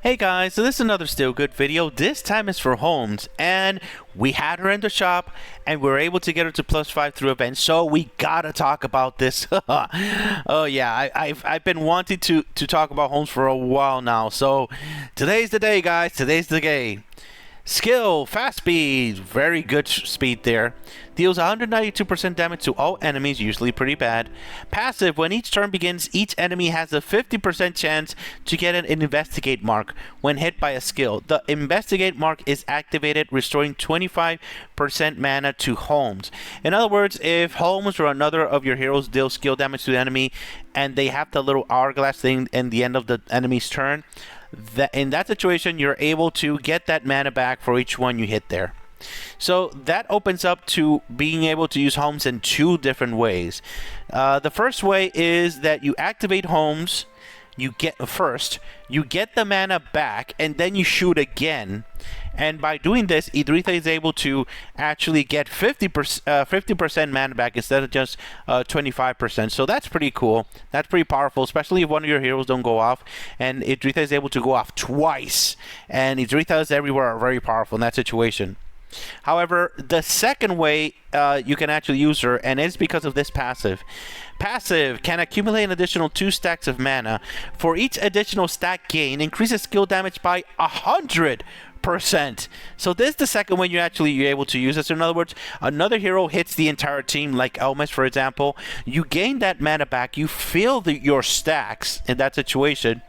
Hey guys, so this is another still good video. This time is for Holmes, and we had her in the shop and we were able to get her to +5 through events, so we gotta talk about this. Oh yeah, I've been wanting to talk about Holmes for a while now, so today's the day, guys. Today's the day. Skill, fast speed, very good speed there. Deals 192% damage to all enemies, usually pretty bad. Passive, when each turn begins, each enemy has a 50% chance to get an investigate mark when hit by a skill. The investigate mark is activated, restoring 25% mana to Holmes. In other words, if Holmes or another of your heroes deals skill damage to the enemy and they have the little hourglass thing in the end of the enemy's turn, in that situation, you're able to get that mana back for each one you hit there. So that opens up to being able to use Holmes in two different ways. The first way is that you activate Holmes, you get the mana back, and then you shoot again. And by doing this, Idritha is able to actually get 50% mana back instead of just 25%. So that's pretty cool. That's pretty powerful, especially if one of your heroes don't go off. And Idritha is able to go off twice. And Idrithas everywhere are very powerful in that situation. However, the second way you can actually use her, and it's because of this passive. Passive can accumulate an additional 2 stacks of mana. For each additional stack gain, increases skill damage by 100%. So this is the second way you're able to use this. In other words, another hero hits the entire team, like Ymir, for example. You gain that mana back. You fill your stacks in that situation,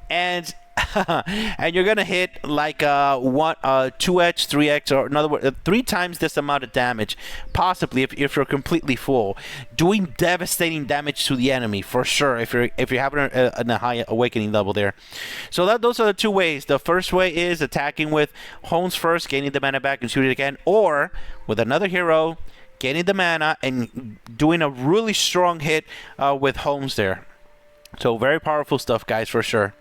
and and you're gonna hit like 2x, 3x, or in other words, 3 times this amount of damage, possibly if you're completely full, doing devastating damage to the enemy for sure. If you're having a high awakening level there, so those are the two ways. The first way is attacking with Holmes first, gaining the mana back and shoot it again, or with another hero, gaining the mana and doing a really strong hit with Holmes there. So very powerful stuff, guys, for sure.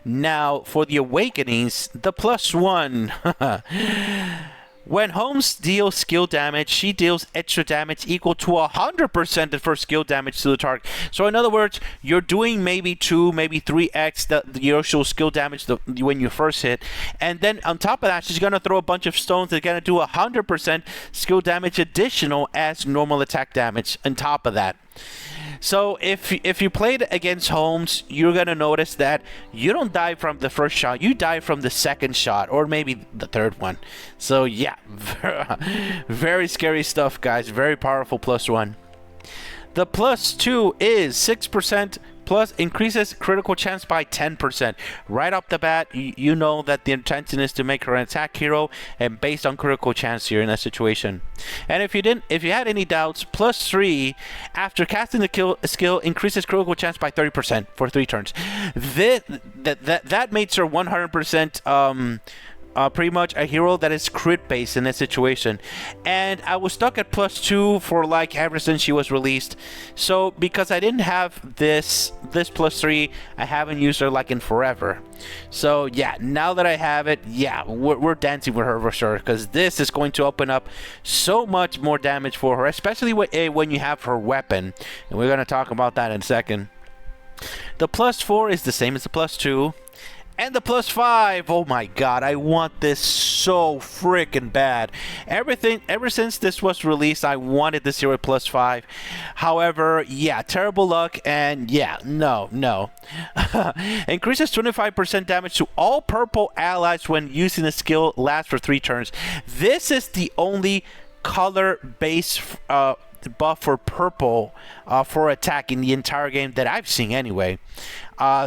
Now, for the awakenings, the +1. When Holmes deals skill damage, she deals extra damage equal to 100% of her skill damage to the target. So in other words, you're doing maybe 2, maybe 3x the usual skill damage when you first hit. And then on top of that, she's going to throw a bunch of stones that are going to do 100% skill damage additional as normal attack damage on top of that. So if you played against Holmes, you're going to notice that you don't die from the first shot. You die from the second shot, or maybe the third one. So yeah, very scary stuff, guys. Very powerful +1. The +2 is 6% plus increases critical chance by 10%. Right off the bat, you know that the intention is to make her an attack hero, and based on critical chance here in that situation. And if you had any doubts, +3 after casting the skill increases critical chance by 30% for 3 turns. That makes her 100% pretty much a hero that is crit based in this situation. And I was stuck at +2 for like ever since she was released. So because I didn't have this +3, I haven't used her like in forever. So yeah, now that I have it, yeah, we're dancing with her for sure, because this is going to open up so much more damage for her, especially when you have her weapon. And we're going to talk about that in a second. The +4 is the same as the +2. And the +5, oh my god, I want this so freaking bad. Ever since this was released, I wanted this hero at +5. However, yeah, terrible luck, and yeah, no. Increases 25% damage to all purple allies when using the skill, lasts for 3 turns. This is the only color-based buff for purple for attack in the entire game that I've seen anyway.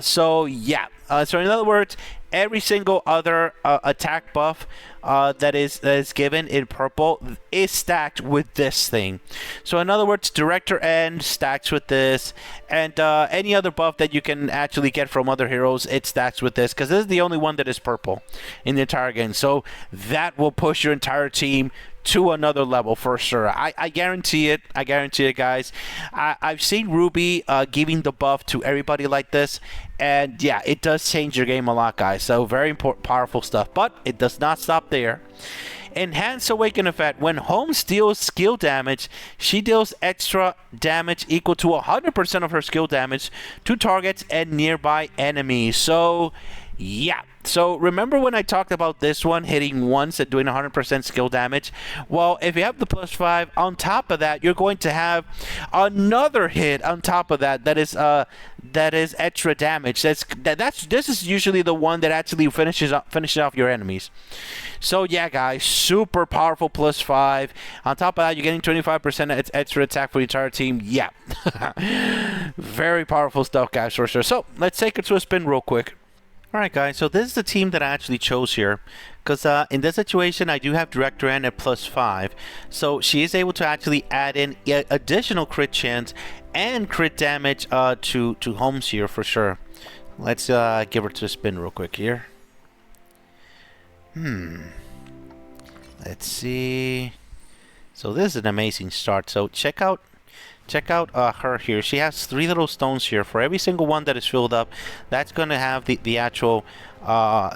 So yeah, so in other words, every single other attack buff that is given in purple is stacked with this thing. So in other words, Director End stacks with this, and any other buff that you can actually get from other heroes, it stacks with this, because this is the only one that is purple in the entire game. So that will push your entire team to another level for sure. I guarantee it. I guarantee it, guys. I've seen Ruby giving the buff to everybody like this, and yeah, it does change your game a lot, guys. So very important, powerful stuff. But it does not stop there. Enhanced Awaken effect. When Holmes deals skill damage, she deals extra damage equal to 100% of her skill damage to targets and nearby enemies. So Yeah. So remember when I talked about this one hitting once and doing 100% skill damage? Well, if you have the +5 on top of that, you're going to have another hit on top of that. That is extra damage. This is usually the one that actually finishes off your enemies. So yeah, guys, super powerful +5. On top of that, you're getting 25% extra attack for the entire team. Yeah. Very powerful stuff, guys, for sure. So let's take it to a spin real quick. Alright guys, so this is the team that I actually chose here, because in this situation I do have Director Ann at +5, so she is able to actually add in additional crit chance and crit damage to Holmes here for sure. Let's give her to a spin real quick here. Let's see. So this is an amazing start. So check out her here. She has 3 little stones here. For every single one that is filled up, that's going to have the actual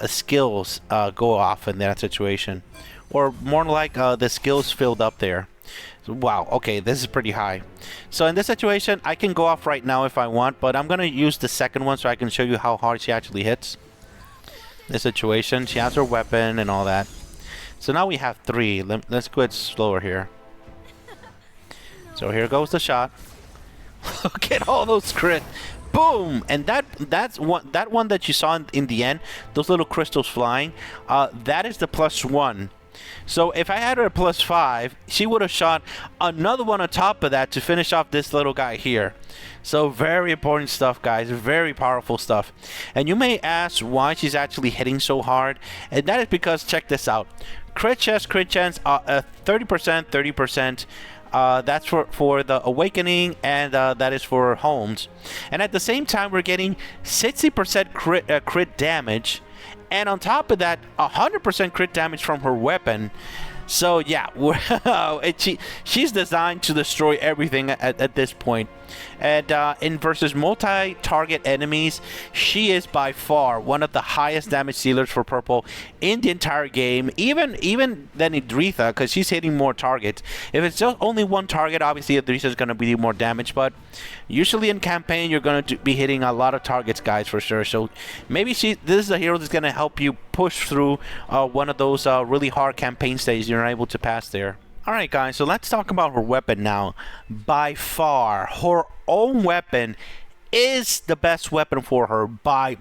skills go off in that situation. Or more like the skills filled up there. So, wow, okay, this is pretty high. So in this situation, I can go off right now if I want, but I'm going to use the second one so I can show you how hard she actually hits. This situation, she has her weapon and all that. So now we have 3. Let's go ahead slower here. So here goes the shot. Look at all those crit. Boom! And that one that you saw in the end, those little crystals flying, that is the +1. So if I had her at +5, she would have shot another one on top of that to finish off this little guy here. So very important stuff, guys. Very powerful stuff. And you may ask why she's actually hitting so hard, and that is because, check this out. Crit chance, 30%, 30%. That's for the Awakening, and that is for Holmes. And at the same time, we're getting 60% crit damage, and on top of that, 100% crit damage from her weapon. So yeah, she's designed to destroy everything at this point. And in versus multi-target enemies, she is by far one of the highest damage dealers for purple in the entire game. Even than Idritha, because she's hitting more targets. If it's just only one target, obviously Idritha is going to be more damage. But usually in campaign, you're going to be hitting a lot of targets, guys, for sure. So maybe this is a hero that's going to help you push through one of those really hard campaign stages you're able to pass there. Alright guys, so let's talk about her weapon now. By far, her own weapon is the best weapon for her by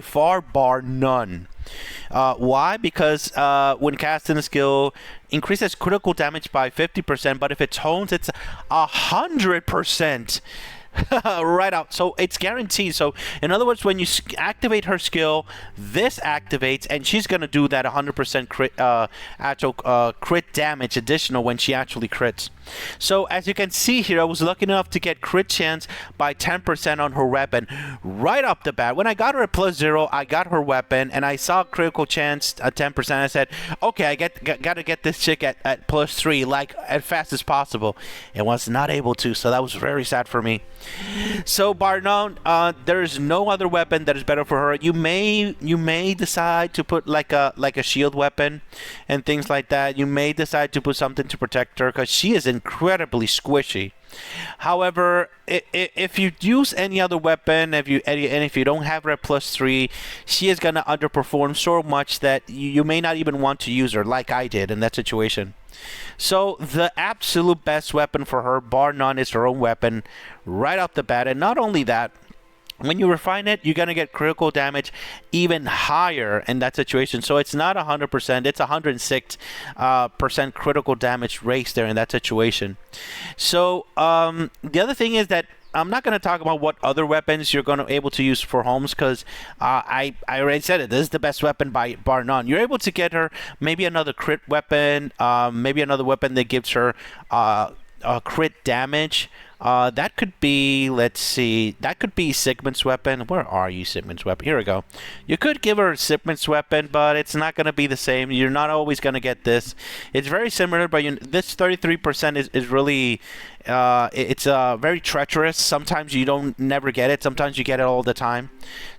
far, bar none. Why? Because when casting a skill, increases critical damage by 50%, but if it's Holmes, it's 100%. Right out. So it's guaranteed. So in other words, when you activate her skill, this activates, and she's going to do that 100% crit damage additional when she actually crits. So as you can see here, I was lucky enough to get crit chance by 10% on her weapon right off the bat. When I got her at +0, I got her weapon, and I saw critical chance at 10%. I said, okay, I got to get this chick at +3, like as fast as possible. And was not able to, so that was very sad for me. So bar none, there is no other weapon that is better for her. You may decide to put like a shield weapon and things like that. You may decide to put something to protect her because she is incredibly squishy. However, if you use any other weapon, if you don't have her at +3, she is gonna underperform so much that you may not even want to use her, like I did in that situation. So the absolute best weapon for her, bar none, is her own weapon right off the bat. And not only that, when you refine it, you're going to get critical damage even higher in that situation. So it's not 100%, it's 106% critical damage race there in that situation. So the other thing is that I'm not going to talk about what other weapons you're going to be able to use for Holmes, because I already said it. This is the best weapon by bar none. You're able to get her maybe another crit weapon, maybe another weapon that gives her crit damage. That could be, let's see, that could be Sigmund's weapon. Where are you, Sigmund's weapon? Here we go. You could give her Sigmund's weapon, but it's not going to be the same. You're not always going to get this. It's very similar, but this 33% is really, it's very treacherous. Sometimes you don't never get it. Sometimes you get it all the time.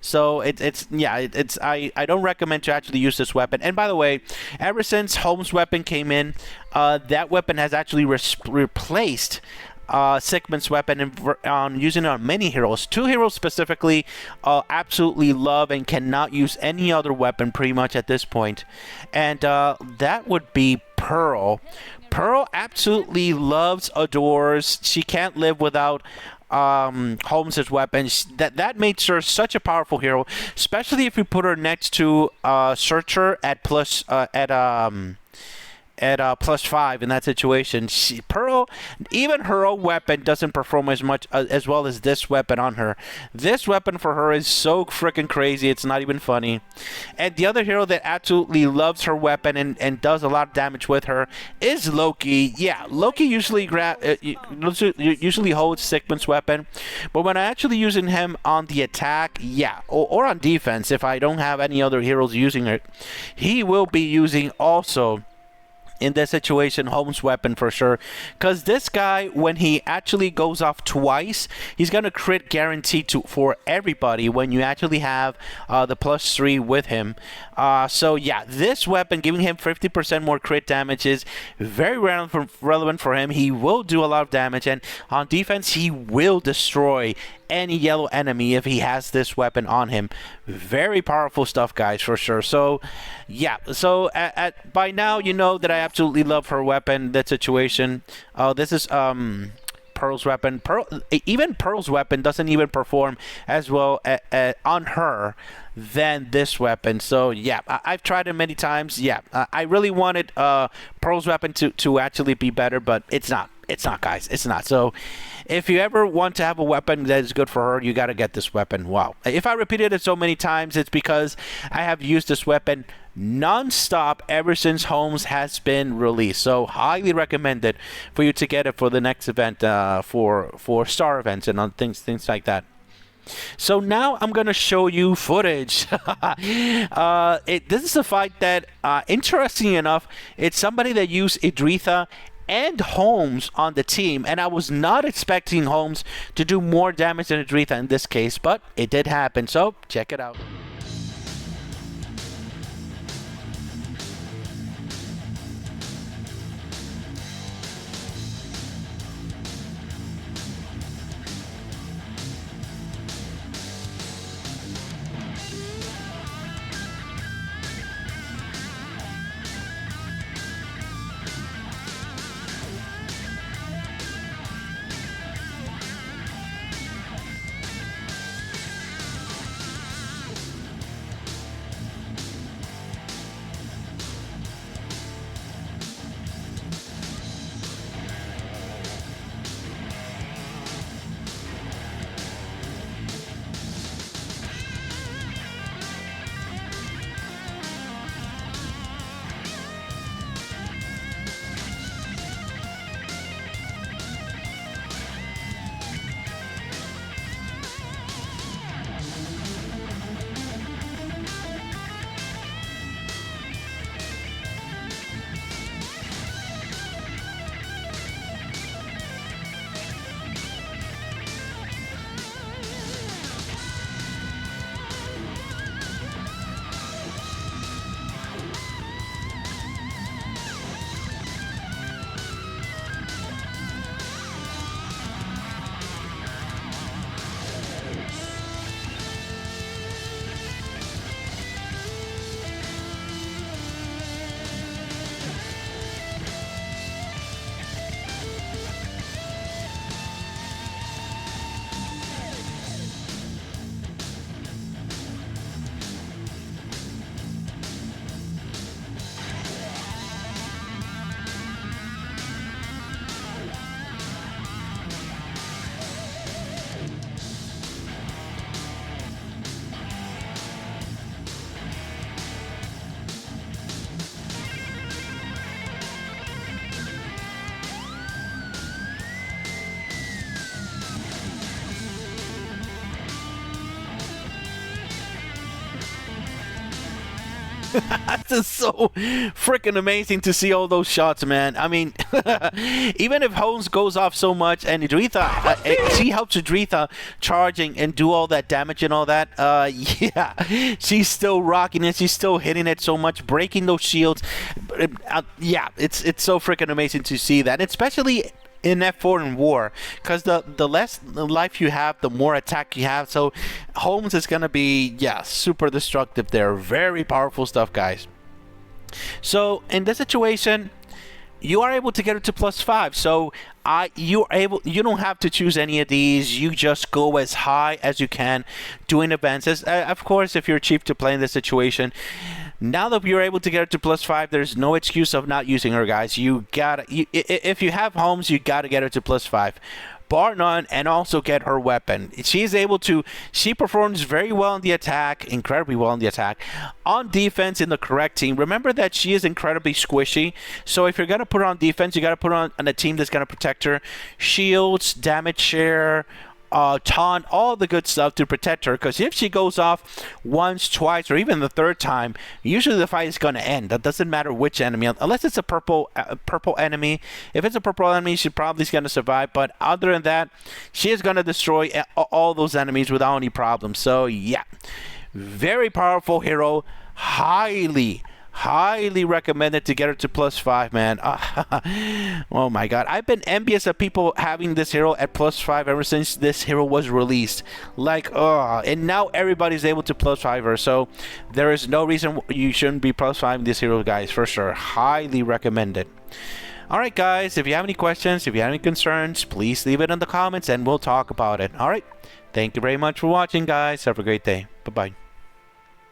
So I don't recommend to actually use this weapon. And by the way, ever since Holmes' weapon came in, that weapon has actually replaced Sigmund's weapon and using it on many heroes. 2 heroes specifically, absolutely love and cannot use any other weapon pretty much at this point. And that would be Pearl. Pearl absolutely loves, adores. She can't live without Holmes' weapon. That made her such a powerful hero, especially if you put her next to Searcher at +5 in that situation. Pearl, even her own weapon doesn't perform as much as well as this weapon on her. This weapon for her is so freaking crazy, it's not even funny. And the other hero that absolutely loves her weapon and does a lot of damage with her is Loki. Yeah, Loki usually holds Sigmund's weapon, but when I'm actually using him on the attack, yeah, or on defense, if I don't have any other heroes using it, he will be using also, in this situation, Holmes' weapon for sure. Because this guy, when he actually goes off twice, he's going to crit guaranteed for everybody when you actually have the +3 with him. So yeah, this weapon giving him 50% more crit damage is very relevant for him. He will do a lot of damage, and on defense, he will destroy any yellow enemy if he has this weapon on him. Very powerful stuff, guys, for sure. So yeah, so by now you know that I absolutely love her weapon, that situation. This is Pearl's weapon. Even Pearl's weapon doesn't even perform as well on her than this weapon. So yeah, I've tried it many times. Yeah, I really wanted Pearl's weapon to actually be better, but it's not. It's not, guys. It's not. So if you ever want to have a weapon that is good for her, you got to get this weapon. Wow. If I repeated it so many times, it's because I have used this weapon non-stop ever since Holmes has been released. So highly recommended for you to get it for the next event, for star events and on things like that. So now I'm going to show you footage. This is a fight that, interesting enough, it's somebody that used Idritha and Holmes on the team, and I was not expecting Holmes to do more damage than Idritha in this case, but it did happen, so check it out. This is so freaking amazing to see all those shots, man. I mean, even if Holmes goes off so much and Idritha, she helps Idritha charging and do all that damage and all that, yeah, she's still rocking it. She's still hitting it so much, breaking those shields. Yeah, it's so freaking amazing to see that, especially in F4 in war, because the less life you have, the more attack you have. So Holmes is gonna be, yeah, super destructive there. Very powerful stuff, guys. So in this situation, you are able to get it to +5. So you don't have to choose any of these. You just go as high as you can doing events. Of course, if you're cheap to play in this situation, now that you're able to get it to +5, there's no excuse of not using her, guys. If you have Holmes, you gotta get her to +5. Bar none, and also get her weapon. She performs very well in the attack, incredibly well in the attack. On defense in the correct team, remember that she is incredibly squishy. So if you're going to put her on defense, you got to put her on a team that's going to protect her. Shields, damage share, taunt, all the good stuff to protect her, because if she goes off once, twice, or even the third time, usually the fight is going to end. That doesn't matter which enemy, unless it's a purple enemy. If it's a purple enemy, she probably is going to survive, but other than that, she is going to destroy all those enemies without any problem. So yeah, very powerful hero, highly recommended to get her to +5, man. Oh my god, I've been envious of people having this hero at +5 ever since this hero was released. Like, and now everybody's able to +5 her, so there is no reason you shouldn't be +5 this hero, guys, for sure. Highly recommended. Alright guys, if you have any questions, if you have any concerns, please leave it in the comments and we'll talk about it. Alright, thank you very much for watching, guys. Have a great day. Bye-bye.